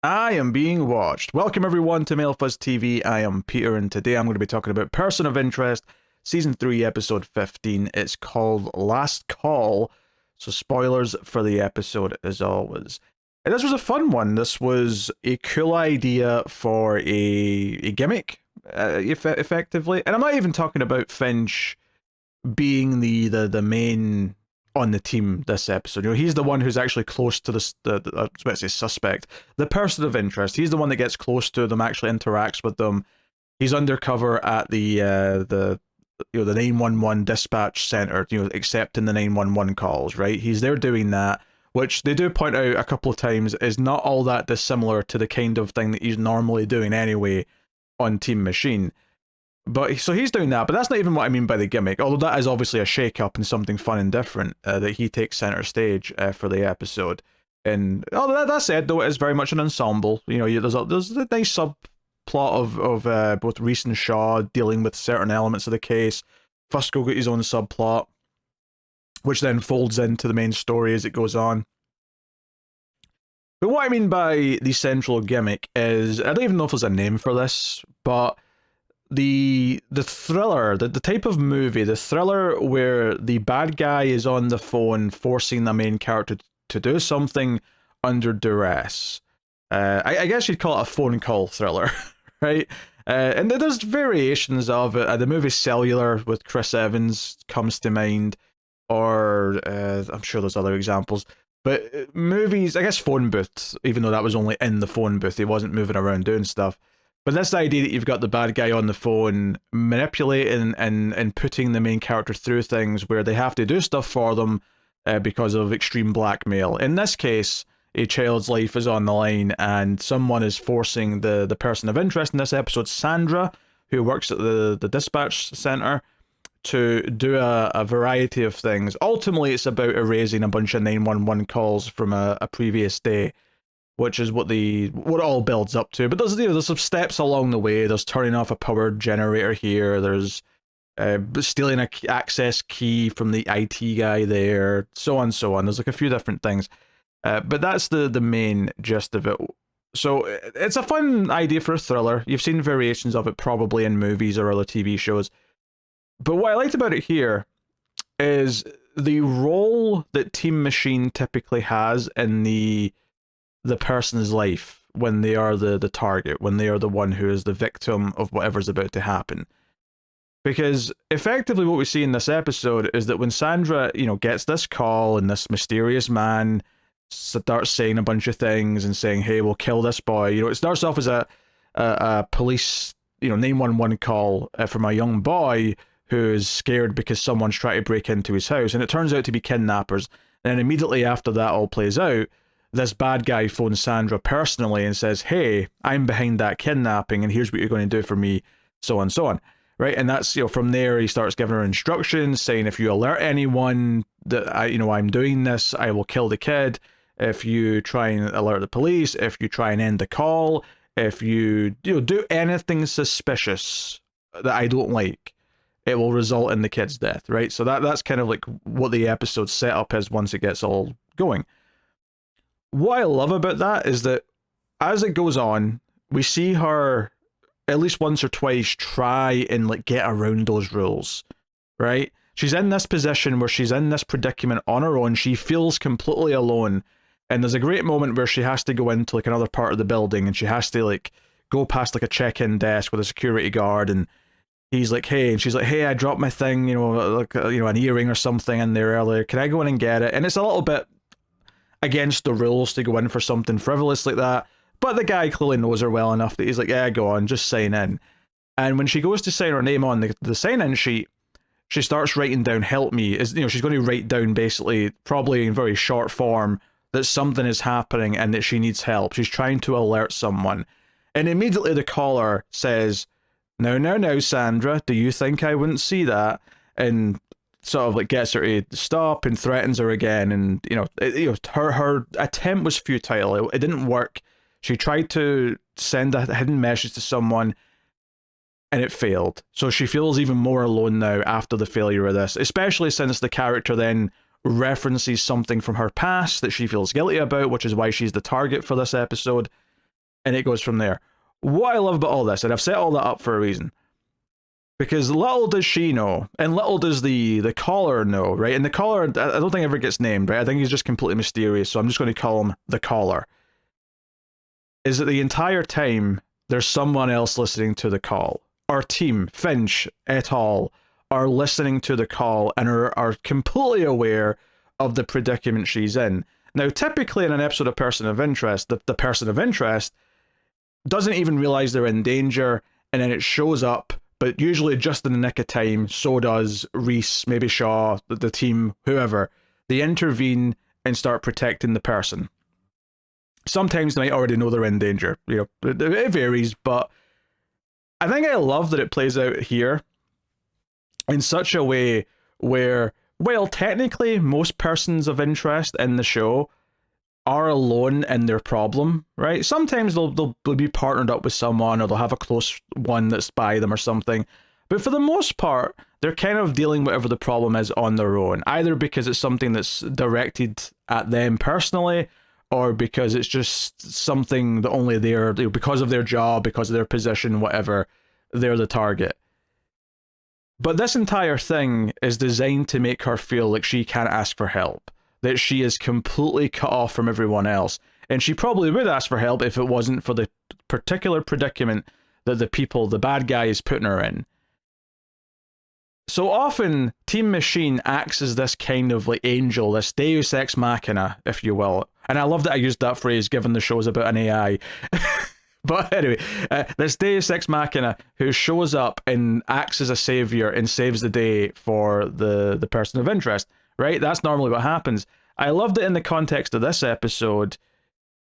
I am being watched. Welcome everyone to Male Fuzz TV. I am Peter, and today I'm going to be talking about Person of Interest, Season 3, Episode 15. It's called Last Call, so spoilers for the episode as always. And this was a fun one. This was a cool idea for a gimmick, effectively. And I'm not even talking about Finch being the main on the team this episode. You know, he's the one who's actually close to the I was about to say suspect, the person of interest. He's the one that gets close to them, actually interacts with them. He's undercover at the 911 dispatch center, accepting the 911 calls, right? He's there doing that, which they do point out a couple of times is not all that dissimilar to the kind of thing that he's normally doing anyway on Team Machine. But so he's doing that, but that's not even what I mean by the gimmick. Although that is obviously a shake-up and something fun and different that he takes center stage for the episode. And that said, though, it is very much an ensemble. You know, there's a nice subplot of both Reese and Shaw dealing with certain elements of the case. Fusco got his own subplot, which then folds into the main story as it goes on. But what I mean by the central gimmick is, I don't even know if there's a name for this, but the thriller, the type of movie, the thriller where the bad guy is on the phone forcing the main character to do something under duress. I guess you'd call it a phone call thriller, right? And there's variations of it. The movie Cellular with Chris Evans comes to mind, or I'm sure there's other examples. But movies, I guess Phone Booth, even though that was only in the phone booth, he wasn't moving around doing stuff. But this idea that you've got the bad guy on the phone manipulating and putting the main character through things where they have to do stuff for them because of extreme blackmail. In this case, a child's life is on the line and someone is forcing the person of interest in this episode, Sandra, who works at the dispatch center, to do a variety of things. Ultimately, it's about erasing a bunch of 911 calls from a previous day, which is what it all builds up to. But there's some steps along the way. There's turning off a power generator here. There's stealing an access key from the IT guy there, so on and so on. There's like a few different things. But that's the main gist of it. So it's a fun idea for a thriller. You've seen variations of it probably in movies or other TV shows. But what I liked about it here is the role that Team Machine typically has in the person's life when they are the target, when they are the one who is the victim of whatever's about to happen. Because effectively what we see in this episode is that when Sandra, gets this call and this mysterious man starts saying a bunch of things and saying, hey, we'll kill this boy. It starts off as a police, 911 call from a young boy who is scared because someone's trying to break into his house. And it turns out to be kidnappers. And then immediately after that all plays out, this bad guy phones Sandra personally and says, hey, I'm behind that kidnapping and here's what you're going to do for me, so on and so on. Right? And that's, from there he starts giving her instructions saying, if you alert anyone that I'm doing this, I will kill the kid. If you try and alert the police, if you try and end the call, if you do anything suspicious that I don't like, it will result in the kid's death, right? So that's kind of like what the episode setup is once it gets all going. What I love about that is that as it goes on, we see her at least once or twice try and get around those rules, right? She's in this position where she's in this predicament on her own. She feels completely alone. And there's a great moment where she has to go into another part of the building and she has to go past a check-in desk with a security guard, and he's like, hey, and she's like, hey, I dropped my thing, an earring or something in there earlier. Can I go in and get it? And it's a little bit against the rules to go in for something frivolous like that. But the guy clearly knows her well enough that he's like, yeah, go on, just sign in. And when she goes to sign her name on the sign-in sheet, she starts writing down, help me. She's going to write down basically, probably in very short form, that something is happening and that she needs help. She's trying to alert someone. And immediately the caller says, no, Sandra, do you think I wouldn't see that? And sort of gets her to stop and threatens her again. And, her attempt was futile. It didn't work. She tried to send a hidden message to someone and it failed. So she feels even more alone now after the failure of this, especially since the character then references something from her past that she feels guilty about, which is why she's the target for this episode. and it goes from there. What I love about all this, and I've set all that up for a reason, because little does she know, and little does the caller know, right? And the caller, I don't think ever gets named, right? I think he's just completely mysterious, so I'm just going to call him the caller. Is that the entire time there's someone else listening to the call. Our team, Finch et al., are listening to the call and are completely aware of the predicament she's in. Now, typically in an episode of Person of Interest, the person of interest doesn't even realize they're in danger, and then it shows up, but usually just in the nick of time. So does Reese, maybe Shaw, the team, whoever. They intervene and start protecting the person. Sometimes they might already know they're in danger. You know, it varies, but I think I love that it plays out here in such a way where, well, technically most persons of interest in the show are alone in their problem, right? Sometimes they'll be partnered up with someone, or they'll have a close one that's by them or something. But for the most part, they're kind of dealing whatever the problem is on their own, either because it's something that's directed at them personally, or because it's just something that only they're, because of their job, because of their position, whatever, they're the target. But this entire thing is designed to make her feel like she can't ask for help, that she is completely cut off from everyone else. And she probably would ask for help if it wasn't for the particular predicament that the bad guy is putting her in. So often, Team Machine acts as this kind of like angel, this deus ex machina, if you will. And I love that I used that phrase, given the show's about an AI. But anyway, this deus ex machina who shows up and acts as a savior and saves the day for the person of interest, right? That's normally what happens. I love that in the context of this episode,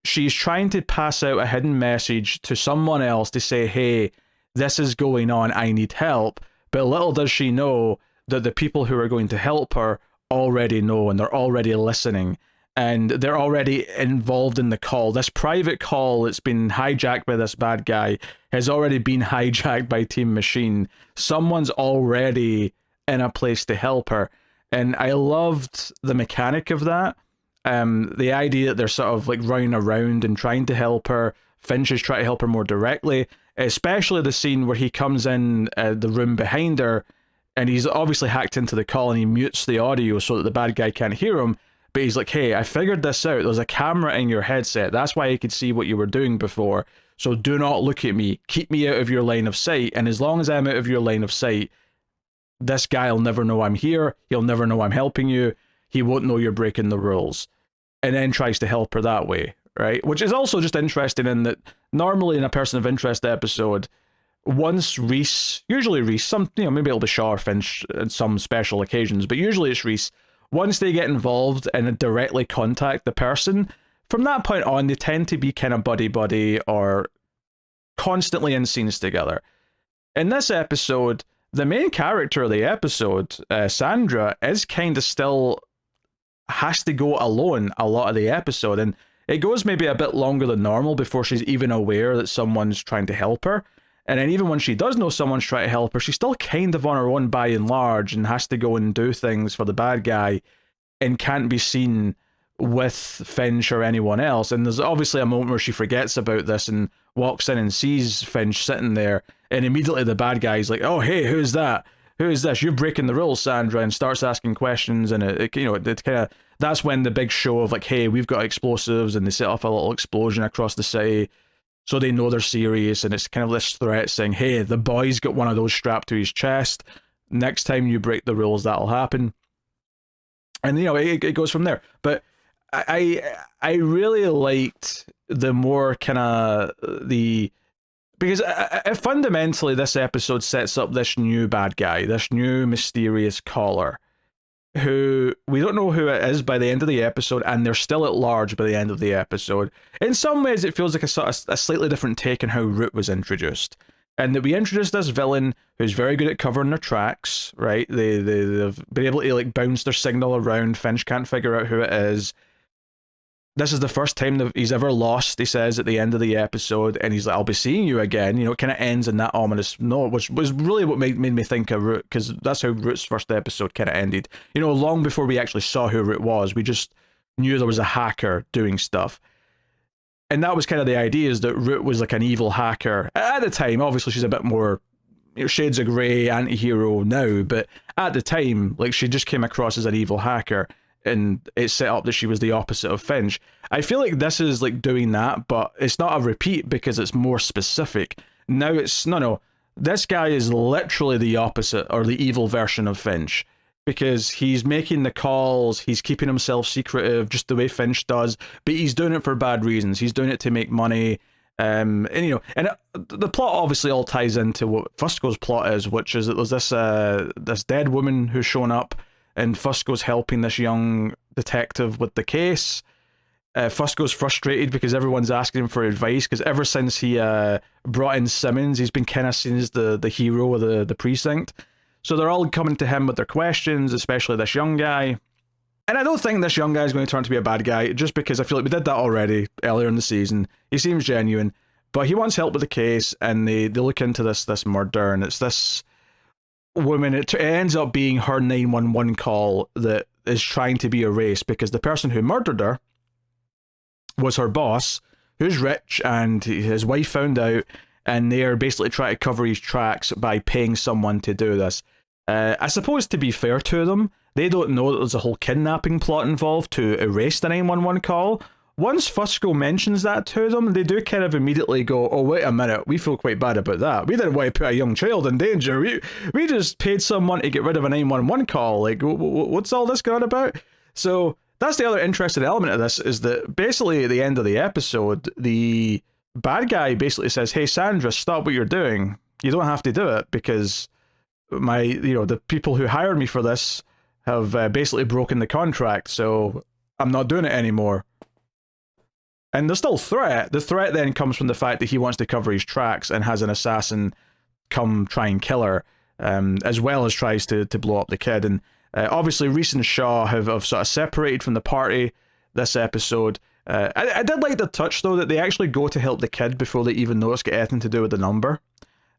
she's trying to pass out a hidden message to someone else to say, hey, this is going on, I need help. But little does she know that the people who are going to help her already know, and they're already listening, and they're already involved in the call. This private call that's been hijacked by this bad guy has already been hijacked by Team Machine. Someone's already in a place to help her. And I loved the mechanic of that. The idea that they're sort of like running around and trying to help her. Finch is trying to help her more directly, especially the scene where he comes in the room behind her, and he's obviously hacked into the call and he mutes the audio so that the bad guy can't hear him. But he's like, hey, I figured this out. There's a camera in your headset. That's why I could see what you were doing before. So do not look at me. Keep me out of your line of sight. And as long as I'm out of your line of sight, this guy will never know I'm here. He'll never know I'm helping you. He won't know you're breaking the rules. And then tries to help her that way, right? Which is also just interesting in that normally in a Person of Interest episode, once Reese, usually Reese, maybe it'll be Shaw or Finch at some special occasions, but usually it's Reese. Once they get involved and directly contact the person, from that point on, they tend to be kind of buddy-buddy or constantly in scenes together. In this episode, the main character of the episode, Sandra, is kind of still has to go alone a lot of the episode, and it goes maybe a bit longer than normal before she's even aware that someone's trying to help her. And then even when she does know someone's trying to help her, she's still kind of on her own by and large and has to go and do things for the bad guy and can't be seen with Finch or anyone else. And there's obviously a moment where she forgets about this and walks in and sees Finch sitting there, and immediately the bad guy's like, oh, hey, who's that? Who is this? You're breaking the rules, Sandra, and starts asking questions. And it kind of, that's when the big show of like, hey, we've got explosives, and they set off a little explosion across the city. So they know they're serious, and it's kind of this threat saying, hey, the boy's got one of those strapped to his chest. Next time you break the rules, that'll happen. And, it goes from there. But I really liked the more kind of because fundamentally this episode sets up this new bad guy, this new mysterious caller, who we don't know who it is by the end of the episode, and they're still at large by the end of the episode. In some ways, it feels like a slightly different take on how Root was introduced, and that we introduced this villain who's very good at covering their tracks, right? They've been able to like bounce their signal around. Finch can't figure out who it is. This is the first time that he's ever lost, he says at the end of the episode, and he's like, I'll be seeing you again. It kind of ends in that ominous note, which was really what made me think of Root, because that's how Root's first episode kind of ended. Long before we actually saw who Root was, we just knew there was a hacker doing stuff. And that was kind of the idea, is that Root was like an evil hacker. At the time, obviously she's a bit more, you know, shades of grey, anti-hero now, but at the time, like, she just came across as an evil hacker, and it's set up that she was the opposite of Finch. I feel like this is like doing that, but it's not a repeat because it's more specific. Now it's, no, this guy is literally the opposite, or the evil version of Finch, because he's making the calls, he's keeping himself secretive, just the way Finch does, but he's doing it for bad reasons. He's doing it to make money, and you know, and the plot obviously all ties into what Fusco's plot is, which is that there's this dead woman who's shown up, and Fusco's helping this young detective with the case. Fusco's frustrated because everyone's asking him for advice, because ever since he brought in Simmons, he's been kind of seen as the hero of the precinct. So they're all coming to him with their questions, especially this young guy. And I don't think this young guy is going to turn to be a bad guy, just because I feel like we did that already earlier in the season. He seems genuine, but he wants help with the case, and they look into this murder, and it's this woman. It ends up being her 911 call that is trying to be erased, because the person who murdered her was her boss, who's rich, and his wife found out, and they're basically trying to cover his tracks by paying someone to do this. I suppose, to be fair to them, they don't know that there's a whole kidnapping plot involved to erase the 911 call. Once Fusco mentions that to them, they do kind of immediately go, oh, wait a minute, we feel quite bad about that. We didn't want to put a young child in danger. We just paid someone to get rid of a 911 call. Like, what's all this going about? So that's the other interesting element of this, is that basically at the end of the episode, the bad guy basically says, hey, Sandra, stop what you're doing. You don't have to do it, because the people who hired me for this have basically broken the contract, so I'm not doing it anymore. And there's still threat. The threat then comes from the fact that he wants to cover his tracks and has an assassin come try and kill her, as well as tries to blow up the kid. And obviously Reese and Shaw have sort of separated from the party this episode. I did like the touch, though, that they actually go to help the kid before they even know it's got anything to do with the number.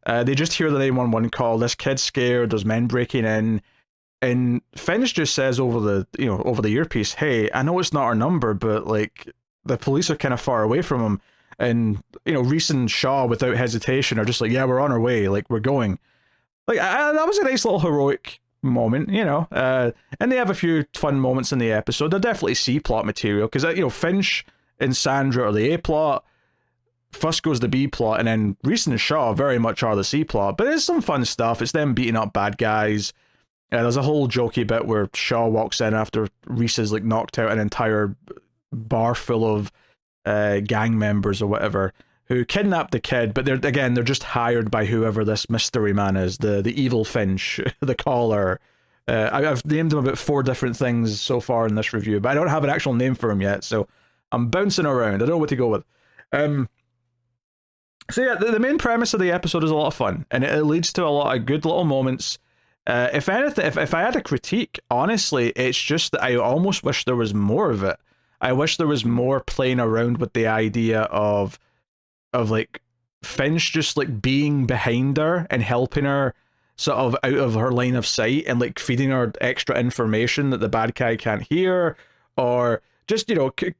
They just hear the 911 call, this kid's scared, there's men breaking in, and Finch just says over the earpiece, hey, I know it's not our number, but like, the police are kind of far away from him. And, Reese and Shaw, without hesitation, are just like, yeah, we're on our way, like, we're going. Like, that was a nice little heroic moment, and they have a few fun moments in the episode. They're definitely C-plot material, because, Finch and Sandra are the A-plot, Fusco's the B-plot, and then Reese and Shaw very much are the C-plot. But there's some fun stuff. It's them beating up bad guys. There's a whole jokey bit where Shaw walks in after Reese has, like, knocked out an entire bar full of gang members or whatever, who kidnapped the kid, but they're just hired by whoever this mystery man is, the evil Finch, the caller. I've named him about 4 different things so far in this review, but I don't have an actual name for him yet, so I'm bouncing around. I don't know what to go with. So yeah, the main premise of the episode is a lot of fun, and it leads to a lot of good little moments. If anything, if I had a critique, honestly, it's just that I almost wish there was more of it. I wish there was more playing around with the idea of like Finch just like being behind her and helping her sort of out of her line of sight, and like feeding her extra information that the bad guy can't hear, or just,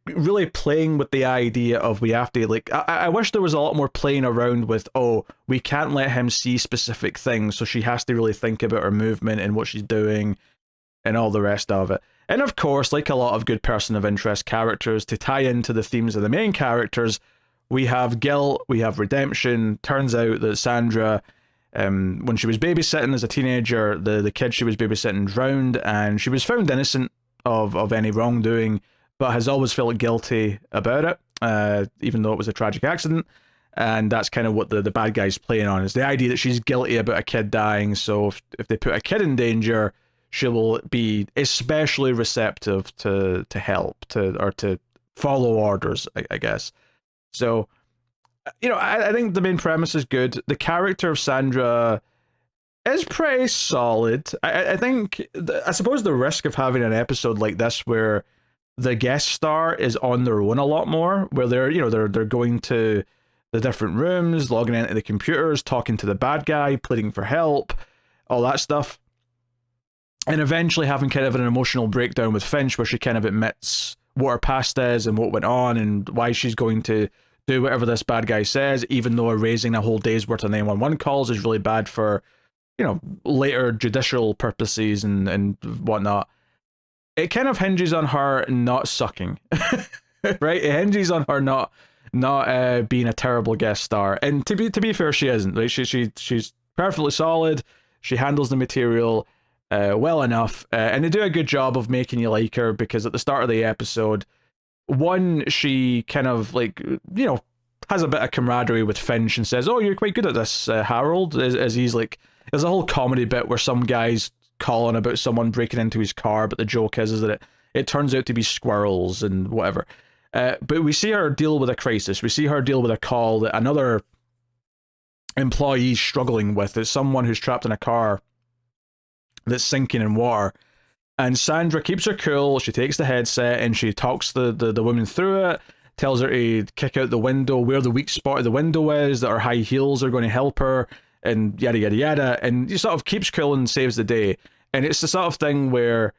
really playing with the idea of we have to, like, I wish there was a lot more playing around with, oh, we can't let him see specific things, so she has to really think about her movement and what she's doing and all the rest of it. And of course, like a lot of good person of interest characters, to tie into the themes of the main characters, we have guilt, we have redemption. Turns out that Sandra, when she was babysitting as a teenager, the kid she was babysitting drowned, and she was found innocent of any wrongdoing, but has always felt guilty about it, even though it was a tragic accident. And that's kind of what the bad guy's playing on, is the idea that she's guilty about a kid dying, so if they put a kid in danger, she will be especially receptive to help, or to follow orders, I guess. So, I think the main premise is good. The character of Sandra is pretty solid. I think, I suppose the risk of having an episode like this where the guest star is on their own a lot more, where they're going to the different rooms, logging into the computers, talking to the bad guy, pleading for help, all that stuff. And eventually having kind of an emotional breakdown with Finch, where she kind of admits what her past is and what went on and why she's going to do whatever this bad guy says, even though erasing a whole day's worth of 911 calls is really bad for, later judicial purposes and whatnot. It kind of hinges on her not sucking, right? It hinges on her not being a terrible guest star. And to be fair, she isn't. Right? She's perfectly solid. She handles the material well enough, and they do a good job of making you like her, because at the start of the episode, one, she kind of has a bit of camaraderie with Finch and says, "Oh, you're quite good at this, Harold." As he's like, there's a whole comedy bit where some guy's calling about someone breaking into his car, but the joke is that it turns out to be squirrels and whatever. But we see her deal with a crisis. We see her deal with a call that another employee is struggling with. It's someone who's trapped in a car that's sinking in water. And Sandra keeps her cool. She takes the headset and she talks the woman through it, tells her to kick out the window where the weak spot of the window is, that her high heels are going to help her, and yada, yada, yada. And she sort of keeps cool and saves the day. And it's the sort of thing where,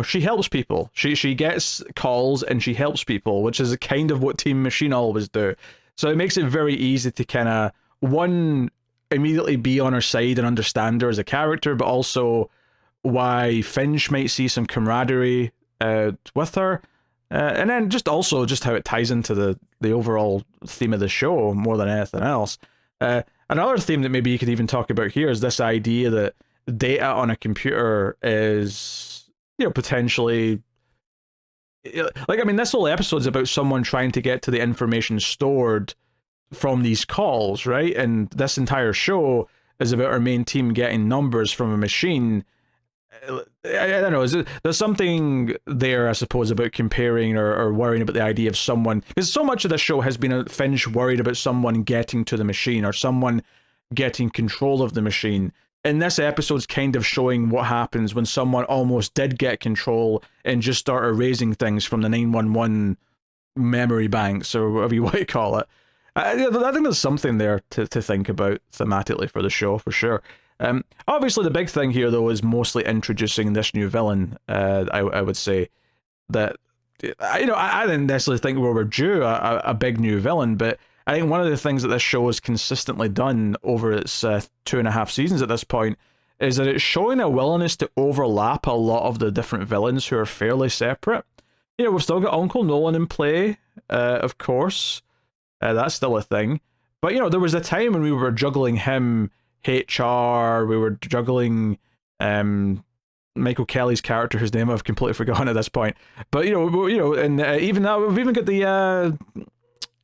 she helps people. She gets calls and she helps people, which is kind of what Team Machine always do. So it makes it very easy to kind of, one, immediately be on her side and understand her as a character, but also why Finch might see some camaraderie with her. And then just how it ties into the overall theme of the show more than anything else. Another theme that maybe you could even talk about here is this idea that data on a computer is, potentially... this whole episode's about someone trying to get to the information stored from these calls, right? And this entire show is about our main team getting numbers from a machine. I don't know, there's something there, I suppose, about comparing or worrying about the idea of someone, because so much of the show has been Finch worried about someone getting to the machine or someone getting control of the machine. And this episode's kind of showing what happens when someone almost did get control and just start erasing things from the 911 memory banks, or whatever you want to call it. I think there's something there to think about thematically for the show, for sure. Obviously, the big thing here, though, is mostly introducing this new villain. I would say that, I didn't necessarily think we were due a big new villain, but I think one of the things that this show has consistently done over its 2.5 seasons at this point is that it's showing a willingness to overlap a lot of the different villains who are fairly separate. We've still got Uncle Nolan in play, of course. That's still a thing. But, there was a time when we were juggling him, HR, we were juggling Michael Kelly's character, whose name I've completely forgotten at this point. But, and even now, we've even got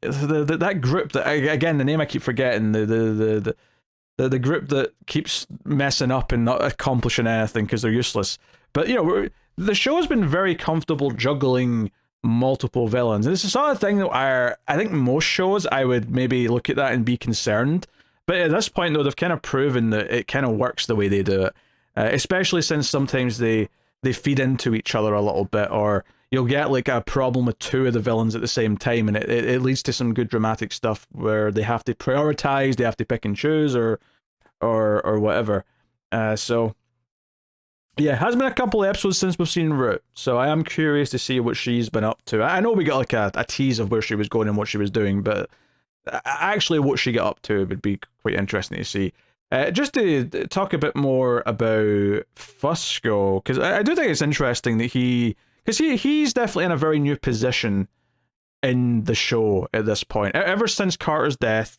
that group that, again, the name I keep forgetting, the group that keeps messing up and not accomplishing anything because they're useless. But, the show has been very comfortable juggling multiple villains. And it's the sort of thing that I think most shows, I would maybe look at that and be concerned. But at this point, though, they've kind of proven that it kind of works the way they do it. Especially since sometimes they feed into each other a little bit, or you'll get like a problem with two of the villains at the same time, and it leads to some good dramatic stuff where they have to prioritize, they have to pick and choose, or whatever. So yeah, it has been a couple of episodes since we've seen Root, so I am curious to see what she's been up to. I know we got like a tease of where she was going and what she was doing, but actually what she got up to would be quite interesting to see. Just to talk a bit more about Fusco, because I do think it's interesting that he's definitely in a very new position in the show at this point. Ever since Carter's death,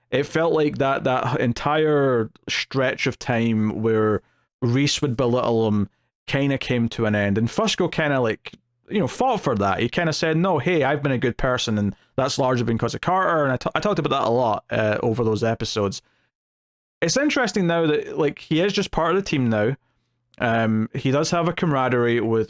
it felt like that entire stretch of time where Reese would belittle him kind of came to an end, and Fusco kind of fought for that. He kind of said, no, hey, I've been a good person, and that's largely been because of Carter, and I talked about that a lot over those episodes. It's interesting now that he is just part of the team now. He does have a camaraderie with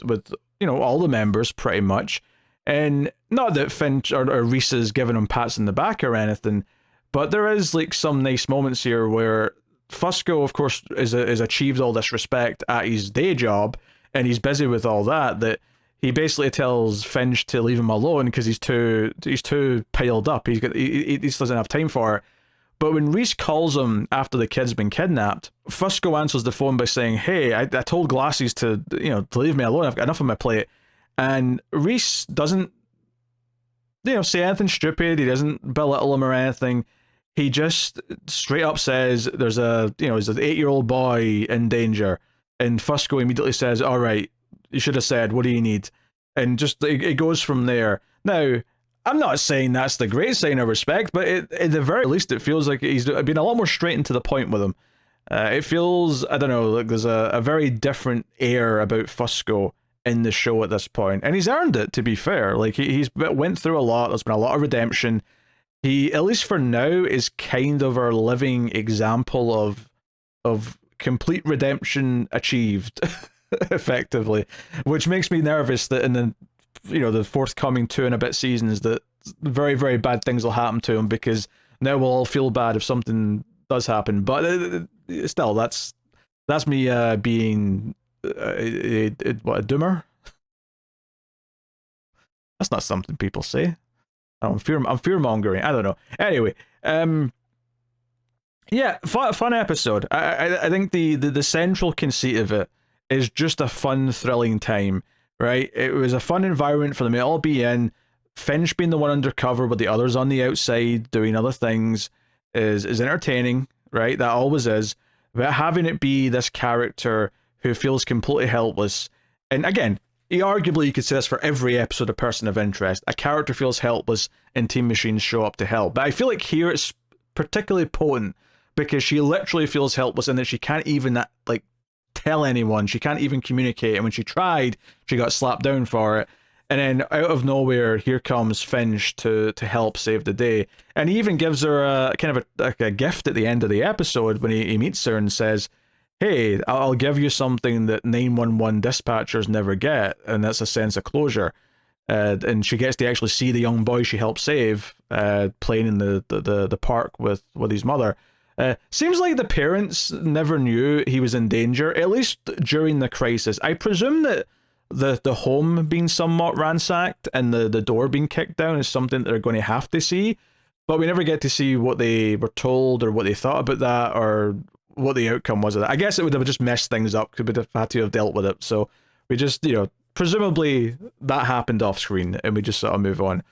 all the members pretty much, and not that Finch or Reese is giving him pats in the back or anything, but there is some nice moments here where Fusco, of course, is achieved all this respect at his day job, and he's busy with all that he basically tells Finch to leave him alone because he's too piled up. He just doesn't have time for it. But when Reese calls him after the kid's been kidnapped, Fusco answers the phone by saying, hey, I told Glasses to leave me alone. I've got enough on my plate. And Reese doesn't, say anything stupid. He doesn't belittle him or anything. He just straight up says there's there's an 8-year-old boy in danger. And Fusco immediately says, all right, you should have said, what do you need? And just, it goes from there. Now, I'm not saying that's the great sign of respect, but at the very least, it feels like he's been a lot more straight and to the point with him. It feels, I don't know, like there's a very different air about Fusco in the show at this point. And he's earned it, to be fair. Like, he's went through a lot. There's been a lot of redemption. He, at least for now, is kind of our living example of complete redemption achieved, effectively. Which makes me nervous that in the forthcoming 2 and a bit seasons that very, very bad things will happen to him, because now we'll all feel bad if something does happen. But still, that's me being a doomer. That's not something people say. I'm fear mongering. I don't know. Anyway, yeah, fun episode. I think the central conceit of it is just a fun, thrilling time. Right? It was a fun environment for them to all be in. Finch being the one undercover with the others on the outside doing other things is entertaining, right? That always is. But having it be this character who feels completely helpless, and again, arguably you could say this for every episode of Person of Interest, a character feels helpless and Team Machines show up to help. But I feel like here it's particularly potent because she literally feels helpless and that she can't even tell anyone. She can't even communicate, and when she tried, she got slapped down for it. And then out of nowhere, here comes Finch to help save the day. And he even gives her a kind of a gift at the end of the episode when he meets her and says, hey, I'll give you something that 911 dispatchers never get, and that's a sense of closure. And she gets to actually see the young boy she helped save playing in the park with his mother. Seems like the parents never knew he was in danger, at least during the crisis. I presume that the home being somewhat ransacked and the door being kicked down is something that they're going to have to see, but we never get to see what they were told or what they thought about that or what the outcome was of that. I guess it would have just messed things up because we'd have had to have dealt with it. So we just, presumably that happened off screen and we just sort of move on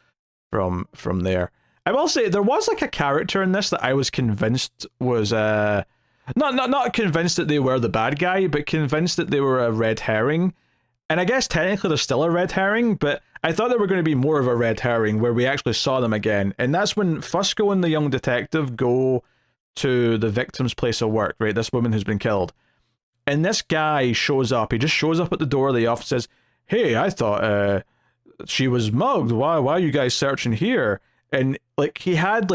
from there. I will say there was a character in this that I was convinced was not convinced that they were the bad guy, but convinced that they were a red herring. And I guess technically they're still a red herring, but I thought they were going to be more of a red herring where we actually saw them again. And that's when Fusco and the young detective go to the victim's place of work, right? This woman who's been killed. And this guy shows up. He just shows up at the door of the office, says, hey, I thought she was mugged. Why are you guys searching here? And he had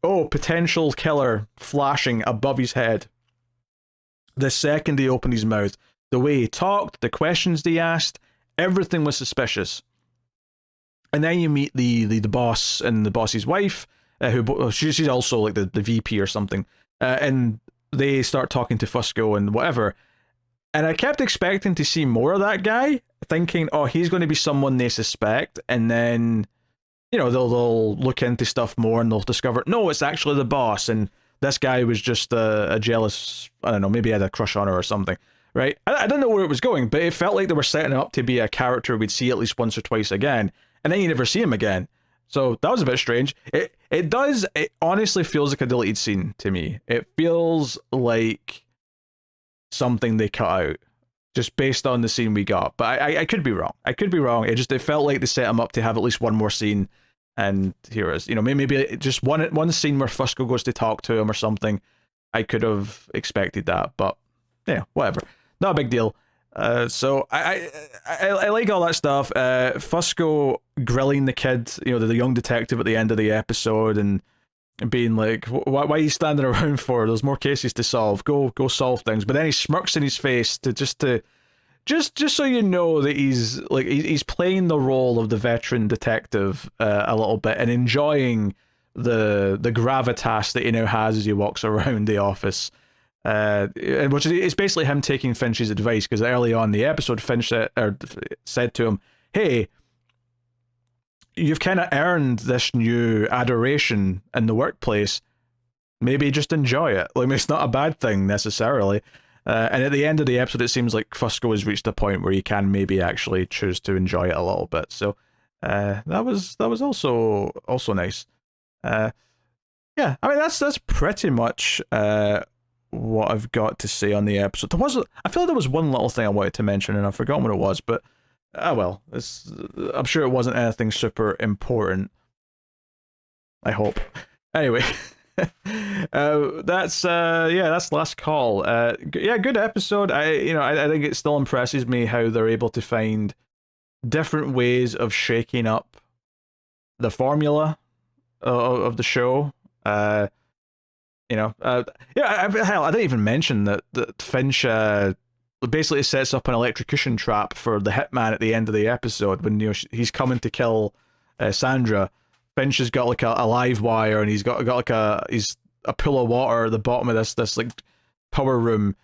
potential killer flashing above his head the second he opened his mouth. The way he talked, the questions they asked, everything was suspicious. And then you meet the boss and the boss's wife, who she's also the VP or something, and they start talking to Fusco and whatever. And I kept expecting to see more of that guy, thinking, oh, he's going to be someone they suspect, and then they'll look into stuff more and they'll discover, no, it's actually the boss, and this guy was just a jealous, I don't know, maybe he had a crush on her or something. Right? I don't know where it was going, but it felt like they were setting him up to be a character we'd see at least once or twice again, and then you never see him again. So that was a bit strange. It honestly feels like a deleted scene to me. It feels like something they cut out, just based on the scene we got. But I could be wrong. It felt like they set him up to have at least one more scene, and here is, maybe just one scene where Fusco goes to talk to him or something. I could have expected that, but yeah, whatever. Not a big deal. So I like all that stuff. Fusco grilling the kid, the young detective at the end of the episode, and being like, why are you standing around for? There's more cases to solve. Go solve things. But then he smirks in his face just so you know that he's playing the role of the veteran detective a little bit and enjoying the gravitas that he now has as he walks around the office. Which is basically him taking Finch's advice, because early on in the episode, Finch said to him, hey, you've kind of earned this new adoration in the workplace. Maybe just enjoy it. It's not a bad thing necessarily. And at the end of the episode, it seems like Fusco has reached a point where he can maybe actually choose to enjoy it a little bit. So that was also nice. Yeah, I mean that's pretty much what I've got to say on the episode. I feel like there was one little thing I wanted to mention, and I've forgotten what it was, but well, I'm sure it wasn't anything super important. I hope. Anyway, that's Last Call. Yeah, good episode. I think it still impresses me how they're able to find different ways of shaking up the formula of the show. Hell, I didn't even mention that Finch basically sets up an electrocution trap for the hitman at the end of the episode when he's coming to kill Sandra. Finch has got like a live wire, and he's got like a pool of water at the bottom of this like power room.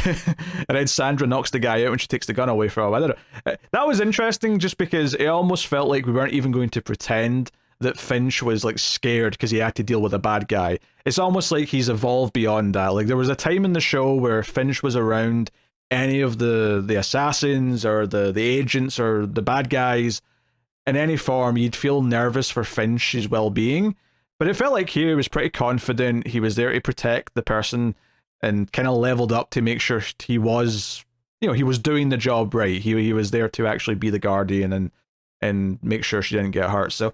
And then Sandra knocks the guy out when she takes the gun away from him. I don't know. That was interesting just because it almost felt like we weren't even going to pretend that Finch was like scared because he had to deal with a bad guy. It's almost like he's evolved beyond that. Like there was a time in the show where Finch was around any of the assassins or the agents or the bad guys in any form, you'd feel nervous for Finch's well-being. But it felt like here he was pretty confident. He was there to protect the person and kind of leveled up to make sure he was doing the job right. He was there to actually be the guardian and make sure she didn't get hurt. So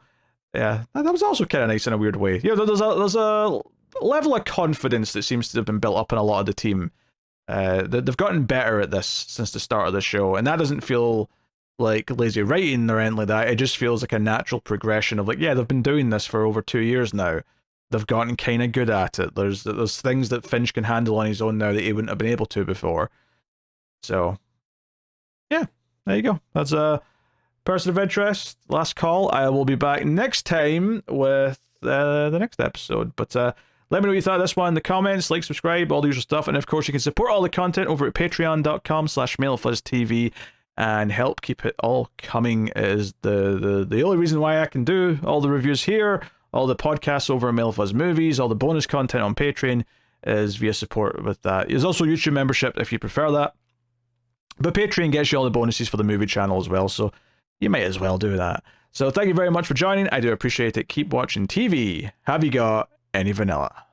yeah, that was also kind of nice in a weird way. There's a level of confidence that seems to have been built up in a lot of the team. They've gotten better at this since the start of the show, and that doesn't feel like lazy writing or anything like that. It just feels like a natural progression of like, yeah, they've been doing this for over 2 years now. They've gotten kind of good at it. There's things that Finch can handle on his own now that he wouldn't have been able to before. So yeah, there you go. That's a Person of Interest, Last Call. I will be back next time with the next episode. But let me know what you thought of this one in the comments. Like, subscribe, all the usual stuff. And of course, you can support all the content over at patreon.com/MailFuzzTV and help keep it all coming. Is the only reason why I can do all the reviews here, all the podcasts over at MailFuzz Movies, all the bonus content on Patreon is via support with that. There's also YouTube membership if you prefer that. But Patreon gets you all the bonuses for the movie channel as well, so you might as well do that. So thank you very much for joining. I do appreciate it. Keep watching TV. Have you got any vanilla?